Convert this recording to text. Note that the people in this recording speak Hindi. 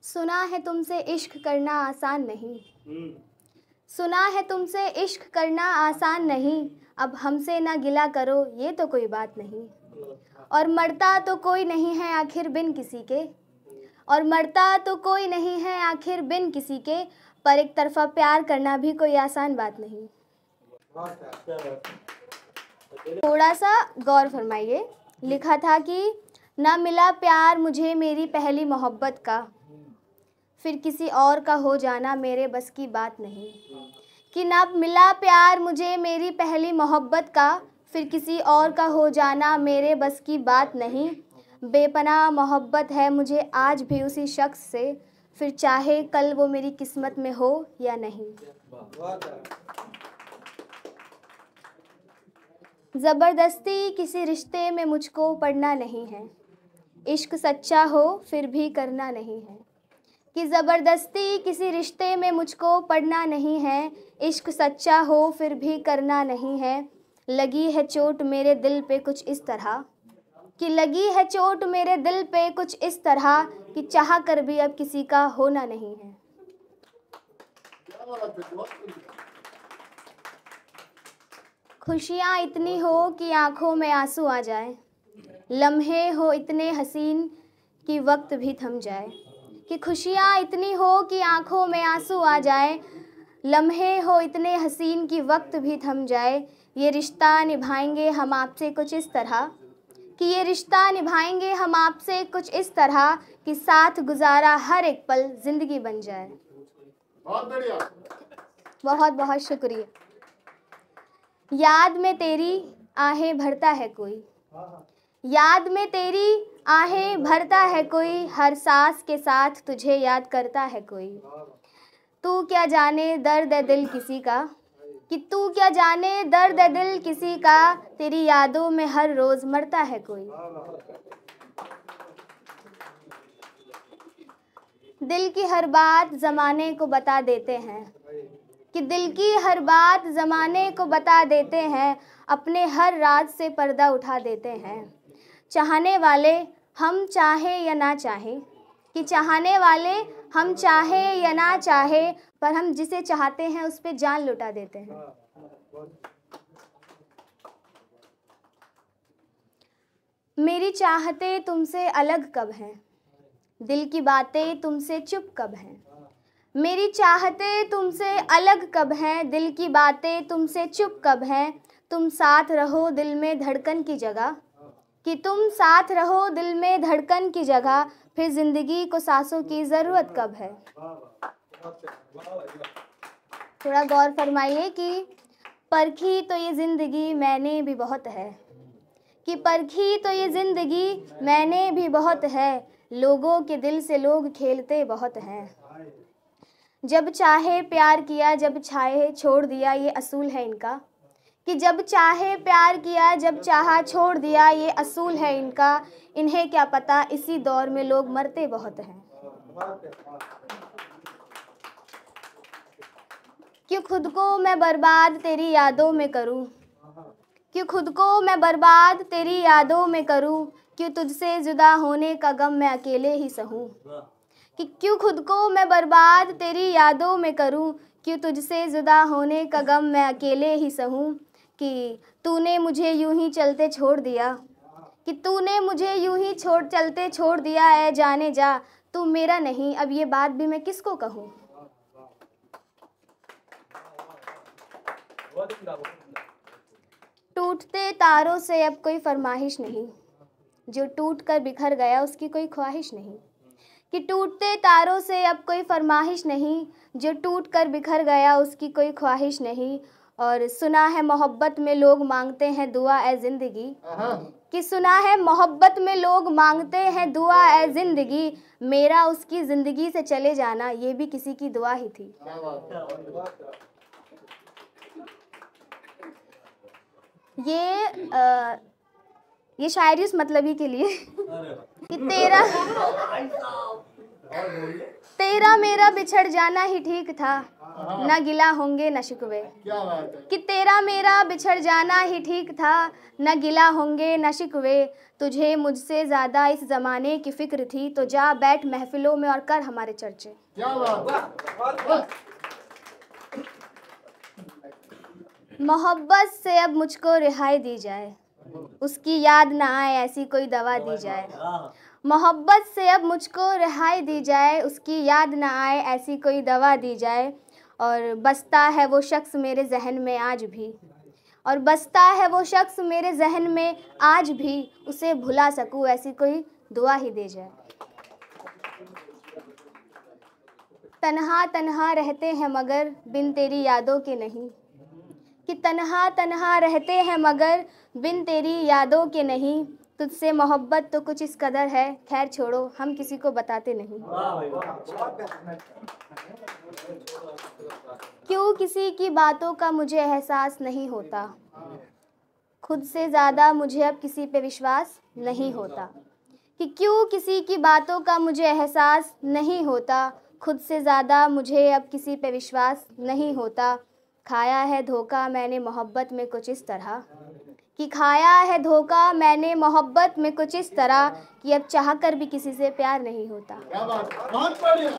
सुना है तुमसे इश्क करना आसान नहीं, सुना है तुमसे इश्क करना आसान नहीं, अब हमसे ना गिला करो ये तो कोई बात नहीं। और मरता तो कोई नहीं है आखिर बिन किसी के, और मरता तो कोई नहीं है आखिर बिन किसी के, पर एक तरफा प्यार करना भी कोई आसान बात नहीं। थोड़ा सा गौर फरमाइए। लिखा था कि ना मिला प्यार मुझे मेरी पहली मोहब्बत का, फिर किसी और का हो जाना मेरे बस की बात नहीं। कि ना मिला प्यार मुझे मेरी पहली मोहब्बत का, फिर किसी और का हो जाना मेरे बस की बात नहीं। बेपनाह मोहब्बत है मुझे आज भी उसी शख्स से, फिर चाहे कल वो मेरी किस्मत में हो या नहीं। ज़बरदस्ती किसी रिश्ते में मुझको पड़ना नहीं है, इश्क सच्चा हो फिर भी करना नहीं है। कि ज़बरदस्ती किसी रिश्ते में मुझको पड़ना नहीं है, इश्क सच्चा हो फिर भी करना नहीं है। लगी है चोट मेरे दिल पे कुछ इस तरह, कि लगी है चोट मेरे दिल पे कुछ इस तरह, कि चाह कर भी अब किसी का होना नहीं है। खुशियाँ इतनी हो कि आँखों में आंसू आ जाए, लम्हे हो इतने हसीन कि वक्त भी थम जाए। कि खुशियाँ इतनी हो कि आँखों में आंसू आ जाए, लम्हे हो इतने हसीन कि वक्त भी थम जाए। ये रिश्ता निभाएंगे हम आपसे कुछ इस तरह, कि ये रिश्ता निभाएंगे हम आपसे कुछ इस तरह, कि साथ गुजारा हर एक पल ज़िंदगी बन जाए। बहुत बढ़िया, बहुत बहुत शुक्रिया। याद में तेरी आहें भरता है कोई, याद में तेरी आहें भरता है कोई, हर सांस के साथ तुझे याद करता है कोई। तू क्या जाने दर्द है दिल किसी का, कि तू क्या जाने दर्द है दिल किसी का, तेरी यादों में हर रोज़ मरता है कोई। दिल की हर बात ज़माने को बता देते हैं, कि दिल की हर बात ज़माने को बता देते हैं, अपने हर राज से पर्दा उठा देते हैं। चाहने वाले हम चाहे या ना चाहे, कि चाहने वाले हम चाहे या ना चाहे, पर हम जिसे चाहते हैं उस पे जान लुटा देते हैं। मेरी चाहते तुमसे अलग कब हैं, दिल की बातें तुमसे चुप कब हैं। मेरी चाहते तुमसे अलग कब हैं, दिल की बातें तुमसे चुप कब हैं। तुम साथ रहो दिल में धड़कन की जगह, कि तुम साथ रहो दिल में धड़कन की जगह, फिर ज़िंदगी को सांसों की ज़रूरत कब है। थोड़ा गौर फरमाइए कि परखी तो ये ज़िंदगी मैंने भी बहुत है, कि परखी तो ये ज़िंदगी मैंने भी बहुत है, लोगों के दिल से लोग खेलते बहुत हैं। जब चाहे प्यार किया जब चाहे छोड़ दिया ये असूल है इनका, कि जब चाहे प्यार किया जब चाहा छोड़ दिया ये असूल है इनका। इन्हें क्या पता इसी दौर में लोग मरते बहुत हैं। क्यों खुद को मैं बर्बाद तेरी यादों में करूं, क्यों खुद को मैं बर्बाद तेरी यादों में करूं, क्यों तुझसे जुदा होने का गम मैं अकेले ही सहूं। कि क्यों खुद को मैं बर्बाद तेरी यादों में करूं, क्यों तुझसे जुदा होने का गम मैं अकेले ही सहूं। कि तूने मुझे यूं ही चलते छोड़ दिया, कि तूने मुझे यूं ही चलते छोड़ दिया है जाने जा, तू मेरा नहीं अब ये बात भी मैं किसको कहूँ। टूटते तारों से अब कोई फरमाइश नहीं, जो टूट कर बिखर गया उसकी कोई ख्वाहिश नहीं। कि टूटते तारों से अब कोई फरमाइश नहीं, जो टूट कर बिखर गया उसकी कोई ख्वाहिश नहीं। और सुना है मोहब्बत में लोग मांगते हैं दुआ ए ज़िंदगी, कि सुना है मोहब्बत में लोग मांगते हैं दुआ ए ज़िंदगी, मेरा उसकी ज़िंदगी से चले जाना ये भी किसी की दुआ ही थी। ये शायरी उस मतलबी के लिए कि तेरा मेरा बिछड़ जाना ही ठीक था, न गिला होंगे न शिकवे। क्या बात है। कि तेरा मेरा बिछड़ जाना ही ठीक था, न गिला होंगे न शिकवे। तुझे मुझसे ज़्यादा इस ज़माने की फ़िक्र थी, तो जा बैठ महफ़िलों में और कर हमारे चर्चे। क्या बात। मोहब्बत से अब मुझको रिहाई दी जाए, उसकी याद ना आए ऐसी कोई दवा दी जाए। मोहब्बत से अब मुझको रिहाई दी जाए, उसकी याद ना आए ऐसी कोई दवा दी जाए। और बसता है वो शख्स मेरे जहन में आज भी, और बसता है वो शख्स मेरे जहन में आज भी, उसे भुला सकूं ऐसी कोई दुआ ही दे जाए। तन्हा तन्हा रहते हैं मगर बिन तेरी यादों के नहीं। कि तन्हा तन्हा रहते हैं मगर बिन तेरी यादों के नहीं। तुझसे मोहब्बत तो कुछ इस कदर है, खैर छोड़ो हम किसी को बताते नहीं। क्यों किसी की बातों का मुझे एहसास नहीं होता, खुद से ज़्यादा मुझे अब किसी पे विश्वास नहीं होता। कि क्यों किसी की बातों का मुझे एहसास नहीं होता, खुद से ज़्यादा मुझे अब किसी पे विश्वास नहीं होता। खाया है धोखा मैंने मोहब्बत में कुछ इस तरह, कि खाया है धोखा मैंने मोहब्बत में कुछ इस तरह, कि अब चाहकर भी किसी से प्यार नहीं होता। क्या बात। बहुत बढ़िया।